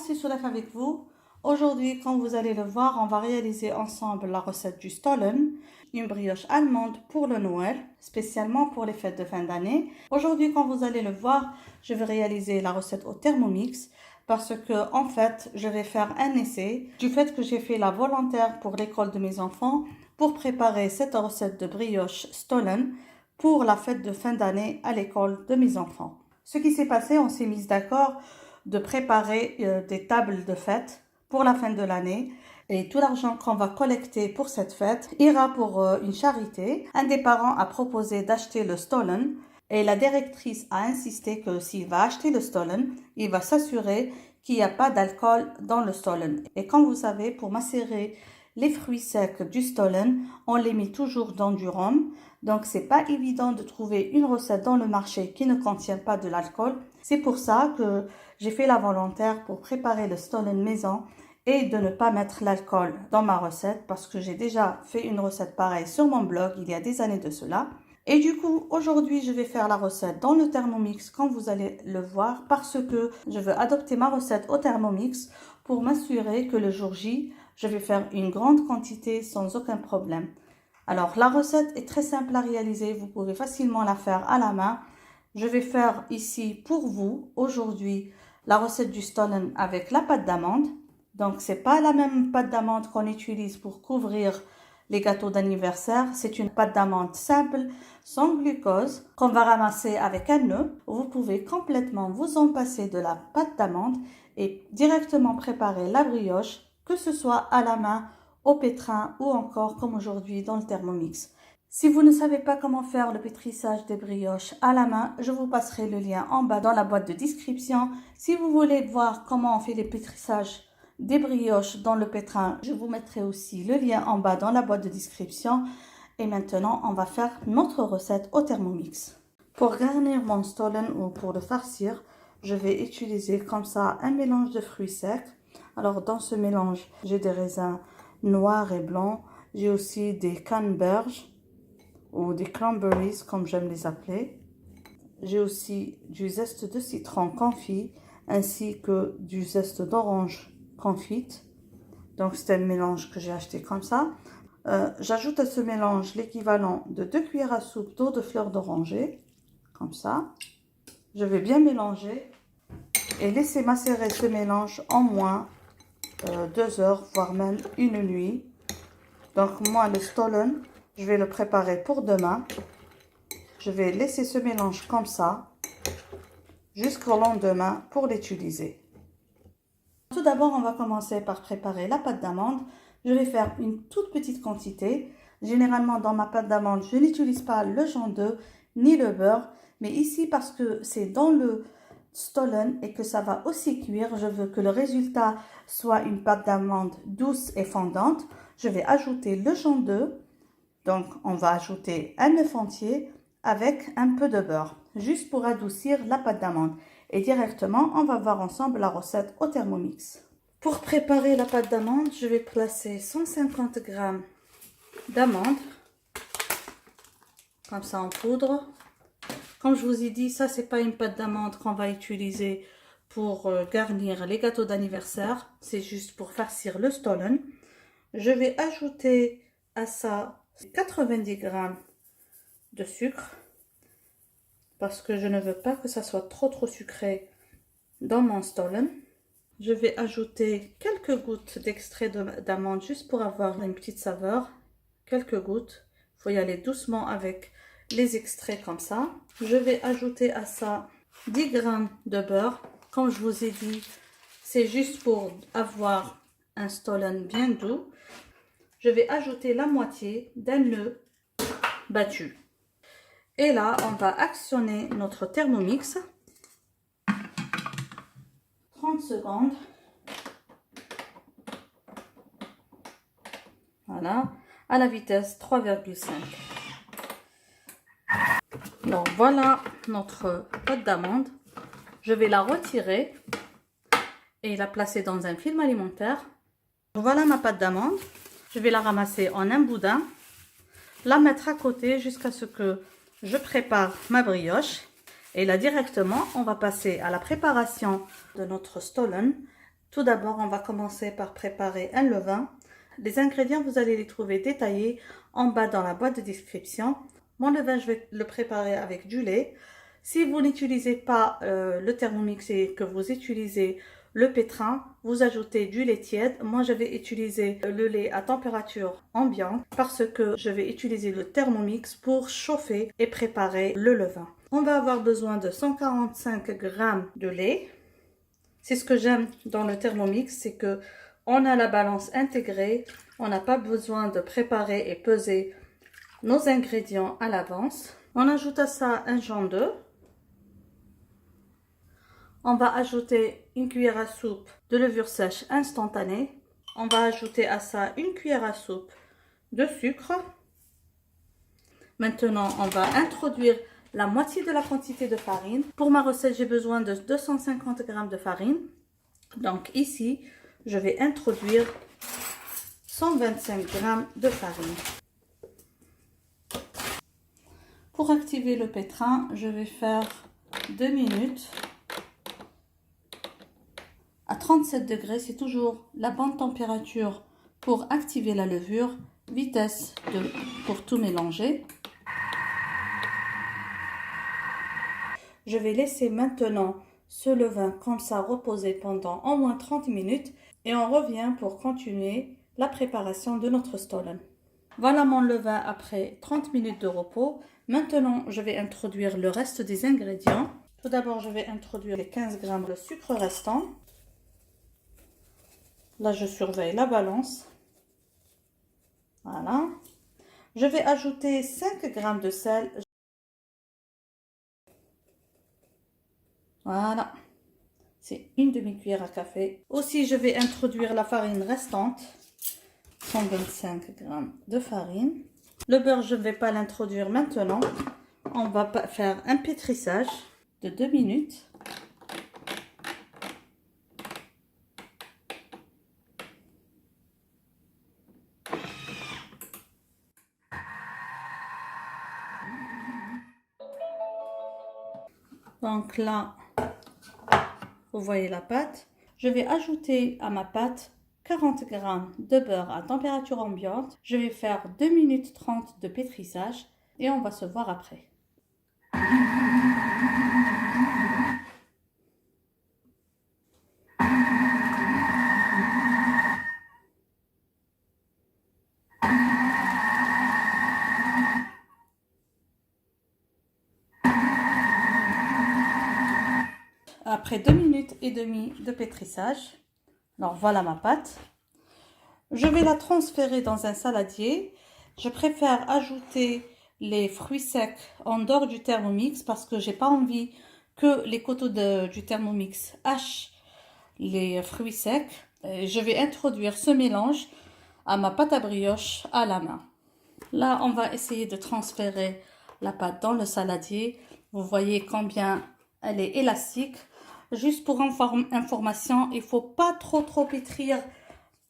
c'est Soulaf avec vous. Aujourd'hui, comme vous allez le voir, on va réaliser ensemble la recette du Stollen, une brioche allemande pour le Noël, spécialement pour les fêtes de fin d'année. Aujourd'hui, comme vous allez le voir, je vais réaliser la recette au Thermomix parce que, en fait, je vais faire un essai du fait que j'ai fait la volontaire pour l'école de mes enfants pour préparer cette recette de brioche Stollen pour la fête de fin d'année à l'école de mes enfants. Ce qui s'est passé, on s'est mis d'accord de préparer des tables de fête pour la fin de l'année et tout l'argent qu'on va collecter pour cette fête ira pour une charité. Un des parents a proposé d'acheter le Stollen et la directrice a insisté que s'il va acheter le Stollen, il va s'assurer qu'il n'y a pas d'alcool dans le Stollen. Et comme vous savez, pour macérer les fruits secs du Stollen, on les met toujours dans du rhum. Donc, c'est pas évident de trouver une recette dans le marché qui ne contient pas de l'alcool. C'est pour ça que j'ai fait la volontaire pour préparer le Stollen maison et de ne pas mettre l'alcool dans ma recette parce que j'ai déjà fait une recette pareille sur mon blog il y a des années de cela. Et du coup, aujourd'hui, je vais faire la recette dans le Thermomix, comme vous allez le voir, parce que je veux adopter ma recette au Thermomix pour m'assurer que le jour J, je vais faire une grande quantité sans aucun problème. Alors, la recette est très simple à réaliser, vous pouvez facilement la faire à la main. Je vais faire ici pour vous, aujourd'hui, la recette du Stollen avec la pâte d'amande. Donc, c'est pas la même pâte d'amande qu'on utilise pour couvrir les gâteaux d'anniversaire. C'est une pâte d'amande simple, sans glucose, qu'on va ramasser avec un nœud. Vous pouvez complètement vous en passer de la pâte d'amande et directement préparer la brioche, que ce soit à la main, au pétrin ou encore comme aujourd'hui dans le Thermomix. Si vous ne savez pas comment faire le pétrissage des brioches à la main, je vous passerai le lien en bas dans la boîte de description. Si vous voulez voir comment on fait les pétrissages des brioches dans le pétrin, je vous mettrai aussi le lien en bas dans la boîte de description. Et maintenant, on va faire notre recette au Thermomix. Pour garnir mon Stollen ou pour le farcir, je vais utiliser comme ça un mélange de fruits secs. Alors dans ce mélange, j'ai des raisins noirs et blancs. J'ai aussi des canneberges ou des cranberries comme j'aime les appeler. J'ai aussi du zeste de citron confit ainsi que du zeste d'orange confite. Donc c'est un mélange que j'ai acheté comme ça. J'ajoute à ce mélange l'équivalent de 2 cuillères à soupe d'eau de fleur d'oranger. Comme ça. Je vais bien mélanger et laisser macérer ce mélange en moins 2 heures, voire même une nuit. Donc moi, le Stollen, je vais le préparer pour demain. Je vais laisser ce mélange comme ça jusqu'au lendemain pour l'utiliser. Tout d'abord, on va commencer par préparer la pâte d'amande. Je vais faire une toute petite quantité. Généralement, dans ma pâte d'amande, je n'utilise pas le jaune d'œuf ni le beurre. Mais ici, parce que c'est dans le Stollen et que ça va aussi cuire, je veux que le résultat soit une pâte d'amande douce et fondante. Je vais ajouter le jaune d'œuf. Donc, on va ajouter un œuf entier avec un peu de beurre, juste pour adoucir la pâte d'amande. Et directement, on va voir ensemble la recette au Thermomix. Pour préparer la pâte d'amande, je vais placer 150 g d'amandes, comme ça en poudre. Comme je vous ai dit, ça c'est pas une pâte d'amande qu'on va utiliser pour garnir les gâteaux d'anniversaire. C'est juste pour farcir le Stollen. Je vais ajouter à ça 90 g de sucre. Parce que je ne veux pas que ça soit trop sucré dans mon Stollen. Je vais ajouter quelques gouttes d'extrait d'amande juste pour avoir une petite saveur. Quelques gouttes. Il faut y aller doucement avec les extraits comme ça. Je vais ajouter à ça 10 g de beurre. Comme je vous ai dit, c'est juste pour avoir un Stollen bien doux. Je vais ajouter la moitié d'un œuf battu. Et là, on va actionner notre Thermomix. 30 secondes. Voilà, à la vitesse 3,5. Donc voilà notre pâte d'amande. Je vais la retirer et la placer dans un film alimentaire. Voilà ma pâte d'amande. Je vais la ramasser en un boudin, la mettre à côté jusqu'à ce que je prépare ma brioche. Et là directement, on va passer à la préparation de notre Stollen Tout d'abord, on va commencer par préparer un levain. Les ingrédients, vous allez les trouver détaillés en bas dans la boîte de description. Mon levain, je vais le préparer avec du lait. Si vous n'utilisez pas le Thermomix et que vous utilisez le pétrin, vous ajoutez du lait tiède. Moi, je vais utiliser le lait à température ambiante parce que je vais utiliser le Thermomix pour chauffer et préparer le levain. On va avoir besoin de 145 g de lait. C'est ce que j'aime dans le Thermomix, c'est que on a la balance intégrée. On n'a pas besoin de préparer et peser nos ingrédients à l'avance. On ajoute à ça un jaune d'œuf. On va ajouter une cuillère à soupe de levure sèche instantanée. On va ajouter à ça une cuillère à soupe de sucre. Maintenant, on va introduire la moitié de la quantité de farine. Pour ma recette, j'ai besoin de 250 g de farine. Donc ici, je vais introduire 125 g de farine. Pour activer le pétrin, je vais faire 2 minutes. À 37 degrés, c'est toujours la bonne température pour activer la levure. Vitesse pour tout mélanger. Je vais laisser maintenant ce levain comme ça reposer pendant au moins 30 minutes et on revient pour continuer la préparation de notre stollen. Voilà mon levain après 30 minutes de repos. Maintenant, je vais introduire le reste des ingrédients. Tout d'abord, je vais introduire les 15 g de sucre restant. Là, je surveille la balance. Voilà. Je vais ajouter 5 g de sel. Voilà. C'est une demi-cuillère à café. Aussi, je vais introduire la farine restante. 125 g de farine. Le beurre, je ne vais pas l'introduire maintenant. On va faire un pétrissage de 2 minutes. Donc là, vous voyez la pâte. Je vais ajouter à ma pâte 40 g de beurre à température ambiante. Je vais faire 2 minutes 30 de pétrissage et on va se voir après. Après 2 minutes et demie de pétrissage, alors voilà ma pâte. Je vais la transférer dans un saladier. Je préfère ajouter les fruits secs en dehors du Thermomix parce que j'ai pas envie que les couteaux du Thermomix hachent les fruits secs. Et je vais introduire ce mélange à ma pâte à brioche à la main. Là, on va essayer de transférer la pâte dans le saladier. Vous voyez combien elle est élastique. Juste pour information, il ne faut pas trop pétrir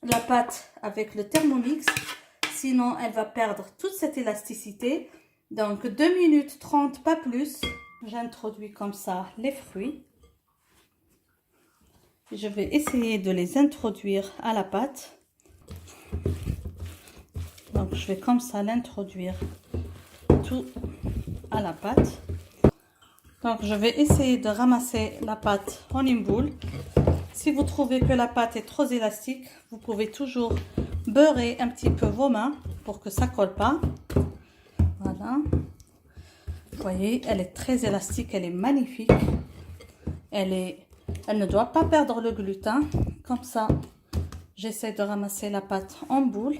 la pâte avec le Thermomix. Sinon, elle va perdre toute cette élasticité. Donc, 2 minutes 30, pas plus. J'introduis comme ça les fruits. Je vais essayer de les introduire à la pâte. Donc, je vais comme ça l'introduire tout à la pâte. Donc, je vais essayer de ramasser la pâte en une boule. Si vous trouvez que la pâte est trop élastique, vous pouvez toujours beurrer un petit peu vos mains pour que ça ne colle pas. Voilà. Vous voyez, elle est très élastique, elle est magnifique. Elle ne doit pas perdre le gluten. Comme ça, j'essaie de ramasser la pâte en boule.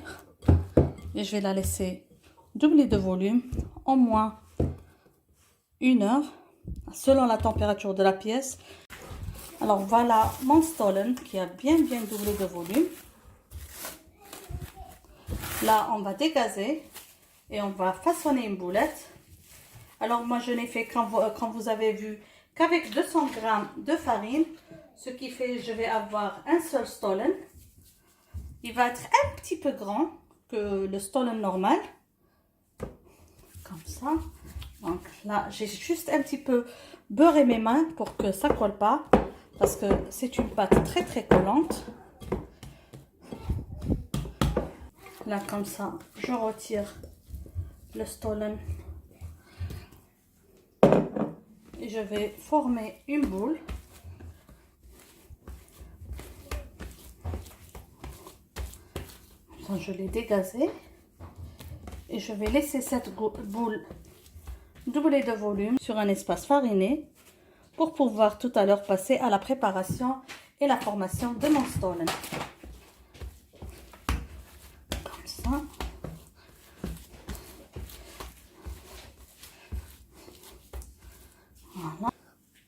Et je vais la laisser doubler de volume au moins 1 heure. Selon la température de la pièce. Alors voilà mon stollen qui a bien doublé de volume. Là on va dégazer et on va façonner une boulette. Alors moi je n'ai fait quand vous avez vu qu'avec 200 g de farine, ce qui fait je vais avoir un seul stollen. Il va être un petit peu grand que le stollen normal. Comme ça. Donc là, j'ai juste un petit peu beurré mes mains pour que ça ne colle pas. parce que c'est une pâte très très collante. Là, comme ça, je retire le stollen et je vais former une boule. Je l'ai dégazé et je vais laisser cette boule doubler de volume sur un espace fariné pour pouvoir tout à l'heure passer à la préparation et la formation de mon stollen. Comme ça. Voilà.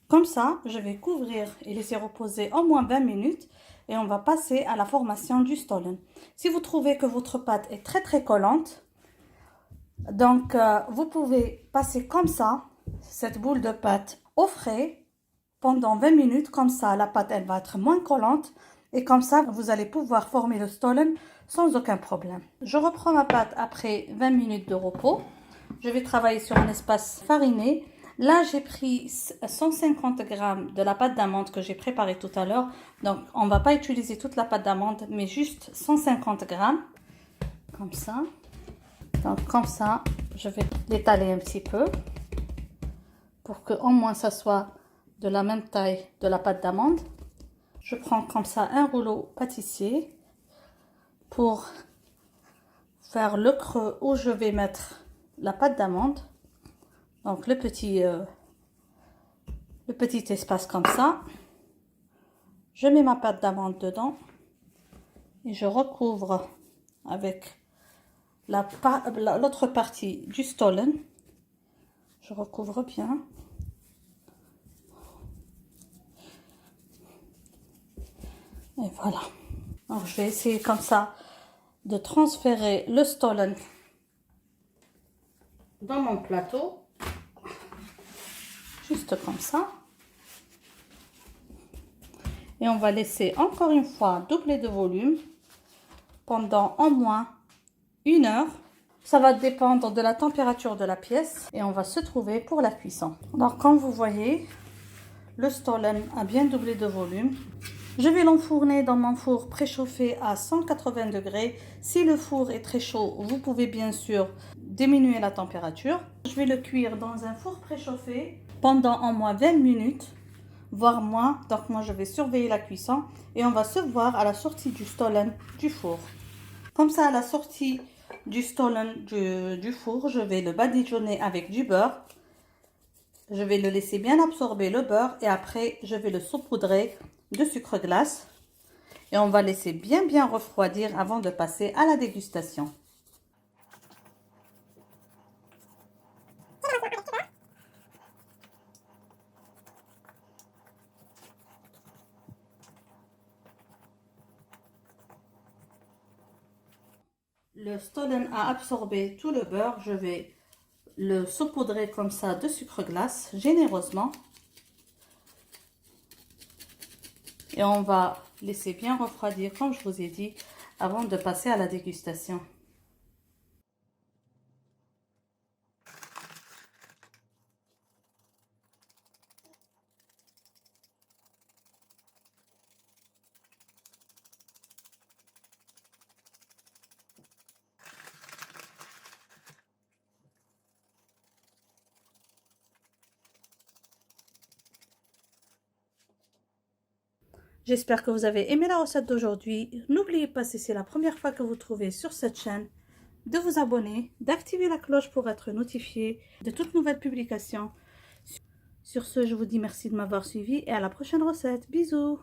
Comme ça, je vais couvrir et laisser reposer au moins 20 minutes et on va passer à la formation du stollen. Si vous trouvez que votre pâte est très très collante, donc vous pouvez passer comme ça cette boule de pâte au frais pendant 20 minutes. Comme ça, la pâte elle va être moins collante et comme ça, vous allez pouvoir former le stollen sans aucun problème. Je reprends ma pâte après 20 minutes de repos. Je vais travailler sur un espace fariné. Là, j'ai pris 150 g de la pâte d'amande que j'ai préparée tout à l'heure. Donc, on ne va pas utiliser toute la pâte d'amande, mais juste 150 g. Comme ça. Donc, comme ça, je vais l'étaler un petit peu pour que au moins ça soit de la même taille de la pâte d'amande. Je prends comme ça un rouleau pâtissier pour faire le creux où je vais mettre la pâte d'amande. Donc le petit espace comme ça. Je mets ma pâte d'amande dedans et je recouvre avec l'autre partie du stollen. Je recouvre bien. Et voilà. Alors je vais essayer comme ça de transférer le stollen dans mon plateau. Juste comme ça. Et on va laisser encore une fois doubler de volume pendant au moins 1 heure. Ça va dépendre de la température de la pièce et on va se trouver pour la cuisson. Alors comme vous voyez, le stollen a bien doublé de volume. Je vais l'enfourner dans mon four préchauffé à 180 degrés. Si le four est très chaud, vous pouvez bien sûr diminuer la température. Je vais le cuire dans un four préchauffé pendant au moins 20 minutes, voire moins. Donc moi, je vais surveiller la cuisson et on va se voir à la sortie du stollen du four. Comme ça, à la sortie du stollen du four, je vais le badigeonner avec du beurre. Je vais le laisser bien absorber le beurre et après, je vais le saupoudrer de sucre glace. Et on va laisser bien refroidir avant de passer à la dégustation. Le stollen a absorbé tout le beurre. Je vais le saupoudrer comme ça de sucre glace généreusement. Et on va laisser bien refroidir, comme je vous ai dit, avant de passer à la dégustation. J'espère que vous avez aimé la recette d'aujourd'hui. N'oubliez pas, si c'est la première fois que vous trouvez sur cette chaîne, de vous abonner, d'activer la cloche pour être notifié de toutes nouvelles publications. Sur ce, je vous dis merci de m'avoir suivi et à la prochaine recette. Bisous!